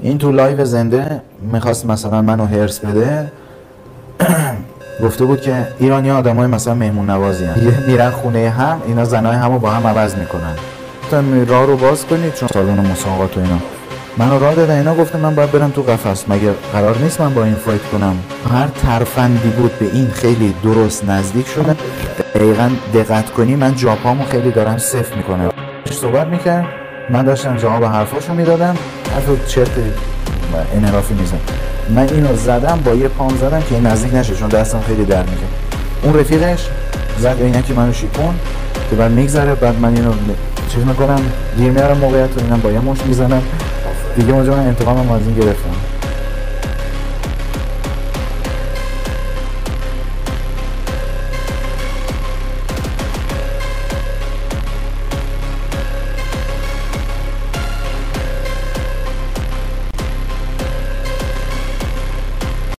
این تو لایو زنده میخواست مثلا منو هرس بده. گفته بود که ایرانی ها آدم های مثلا مهمون نوازی هن. میرن خونه هم، اینا زنای همو با هم عوض میکنن. گفتم راه رو باز کنید چون سالن مسابقات و اینا. منو راه دادن، اینا گفتم من باید برم تو قفس، مگه قرار نیست من با این فایت کنم؟ هر ترفندی بود به این خیلی درست نزدیک شدن. دقیقاً دقت کنی من جاپامو خیلی دارم صفر میکنم. صحبت میکرد، من داشتم جواب حرفاشو میدادم، حرف چرت انحرافی میزن. من اینو زدم، با یه پام زدم که این نزدیک نشه چون دستم خیلی در میگه. اون رفیقش زد عینکی منو شیپون که بعد میگذره، بعد من اینو چیز میکنم، گیر میارم موقعیت رو، اینم با یه مش میزنم دیگه. اونجا من انتقامم از این گرفتم.